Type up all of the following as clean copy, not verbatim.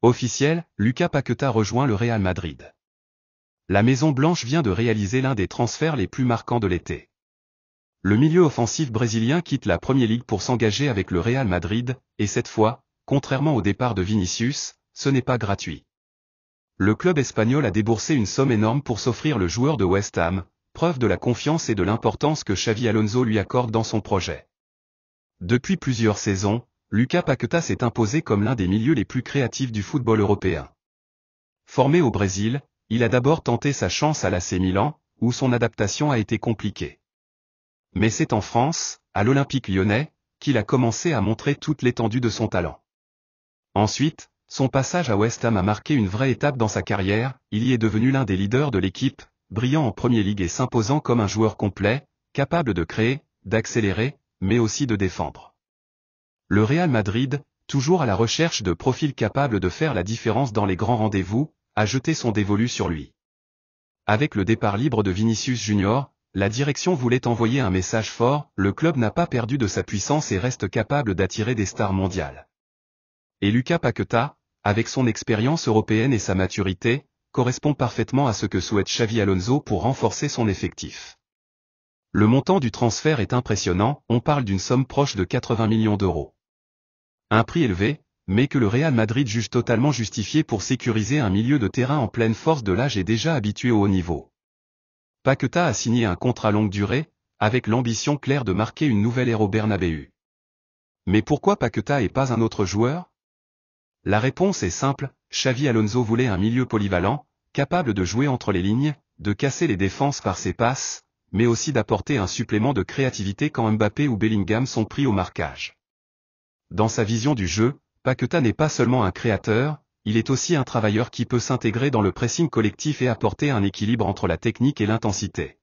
Officiel, Lucas Paquetá rejoint le Real Madrid. La Maison-Blanche vient de réaliser l'un des transferts les plus marquants de l'été. Le milieu offensif brésilien quitte la Premier League pour s'engager avec le Real Madrid, et cette fois, contrairement au départ de Vinicius, ce n'est pas gratuit. Le club espagnol a déboursé une somme énorme pour s'offrir le joueur de West Ham, preuve de la confiance et de l'importance que Xavi Alonso lui accorde dans son projet. Depuis plusieurs saisons, Lucas Paquetá s'est imposé comme l'un des milieux les plus créatifs du football européen. Formé au Brésil, il a d'abord tenté sa chance à l'AC Milan, où son adaptation a été compliquée. Mais c'est en France, à l'Olympique lyonnais, qu'il a commencé à montrer toute l'étendue de son talent. Ensuite, son passage à West Ham a marqué une vraie étape dans sa carrière, il y est devenu l'un des leaders de l'équipe, brillant en Premier League et s'imposant comme un joueur complet, capable de créer, d'accélérer, mais aussi de défendre. Le Real Madrid, toujours à la recherche de profils capables de faire la différence dans les grands rendez-vous, a jeté son dévolu sur lui. Avec le départ libre de Vinicius Junior, la direction voulait envoyer un message fort, le club n'a pas perdu de sa puissance et reste capable d'attirer des stars mondiales. Et Lucas Paquetá, avec son expérience européenne et sa maturité, correspond parfaitement à ce que souhaite Xavi Alonso pour renforcer son effectif. Le montant du transfert est impressionnant, on parle d'une somme proche de 80 millions d'euros. Un prix élevé, mais que le Real Madrid juge totalement justifié pour sécuriser un milieu de terrain en pleine force de l'âge et déjà habitué au haut niveau. Paquetá a signé un contrat longue durée, avec l'ambition claire de marquer une nouvelle ère au Bernabéu. Mais pourquoi Paquetá et pas un autre joueur? La réponse est simple, Xavi Alonso voulait un milieu polyvalent, capable de jouer entre les lignes, de casser les défenses par ses passes, mais aussi d'apporter un supplément de créativité quand Mbappé ou Bellingham sont pris au marquage. Dans sa vision du jeu, Paquetá n'est pas seulement un créateur, il est aussi un travailleur qui peut s'intégrer dans le pressing collectif et apporter un équilibre entre la technique et l'intensité.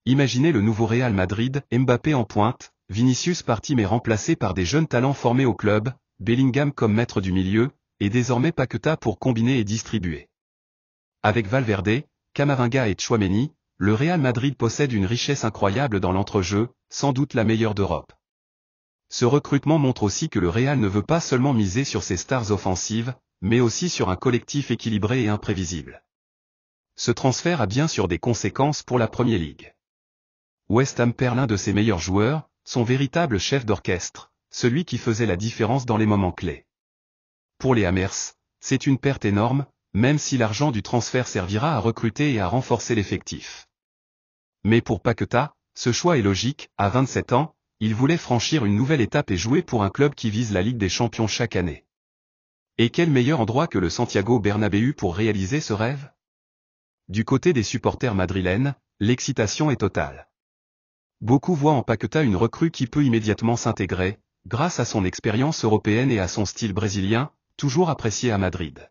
Imaginez le nouveau Real Madrid, Mbappé en pointe, Vinicius parti mais remplacé par des jeunes talents formés au club, Bellingham comme maître du milieu, et désormais Paquetá pour combiner et distribuer. Avec Valverde, Camavinga et Tchouaméni, le Real Madrid possède une richesse incroyable dans l'entrejeu, sans doute la meilleure d'Europe. Ce recrutement montre aussi que le Real ne veut pas seulement miser sur ses stars offensives, mais aussi sur un collectif équilibré et imprévisible. Ce transfert a bien sûr des conséquences pour la Premier League. West Ham perd l'un de ses meilleurs joueurs, son véritable chef d'orchestre, celui qui faisait la différence dans les moments clés. Pour les Hammers, c'est une perte énorme, même si l'argent du transfert servira à recruter et à renforcer l'effectif. Mais pour Paquetá, ce choix est logique, à 27 ans, il voulait franchir une nouvelle étape et jouer pour un club qui vise la Ligue des Champions chaque année. Et quel meilleur endroit que le Santiago Bernabéu pour réaliser ce rêve? Du côté des supporters madrilènes, l'excitation est totale. Beaucoup voient en Paquetá une recrue qui peut immédiatement s'intégrer, grâce à son expérience européenne et à son style brésilien, toujours apprécié à Madrid.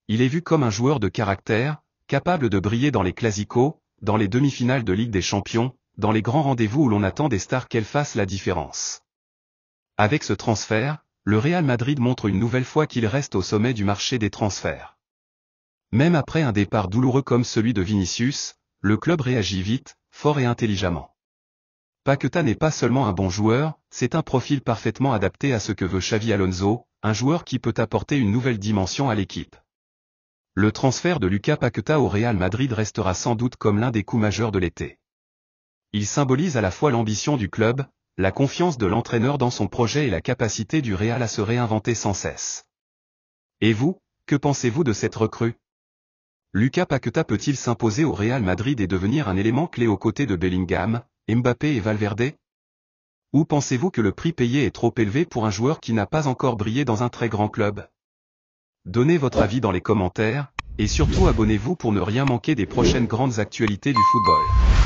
Il est vu comme un joueur de caractère, capable de briller dans les clásicos, dans les demi-finales de Ligue des Champions, dans les grands rendez-vous où l'on attend des stars qu'elles fassent la différence. Avec ce transfert, le Real Madrid montre une nouvelle fois qu'il reste au sommet du marché des transferts. Même après un départ douloureux comme celui de Vinicius, le club réagit vite, fort et intelligemment. Paquetá n'est pas seulement un bon joueur, c'est un profil parfaitement adapté à ce que veut Xavi Alonso, un joueur qui peut apporter une nouvelle dimension à l'équipe. Le transfert de Lucas Paquetá au Real Madrid restera sans doute comme l'un des coups majeurs de l'été. Il symbolise à la fois l'ambition du club, la confiance de l'entraîneur dans son projet et la capacité du Real à se réinventer sans cesse. Et vous, que pensez-vous de cette recrue? Lucas Paquetá peut-il s'imposer au Real Madrid et devenir un élément clé aux côtés de Bellingham, Mbappé et Valverde? Ou pensez-vous que le prix payé est trop élevé pour un joueur qui n'a pas encore brillé dans un très grand club? Donnez votre avis dans les commentaires, et surtout abonnez-vous pour ne rien manquer des prochaines grandes actualités du football.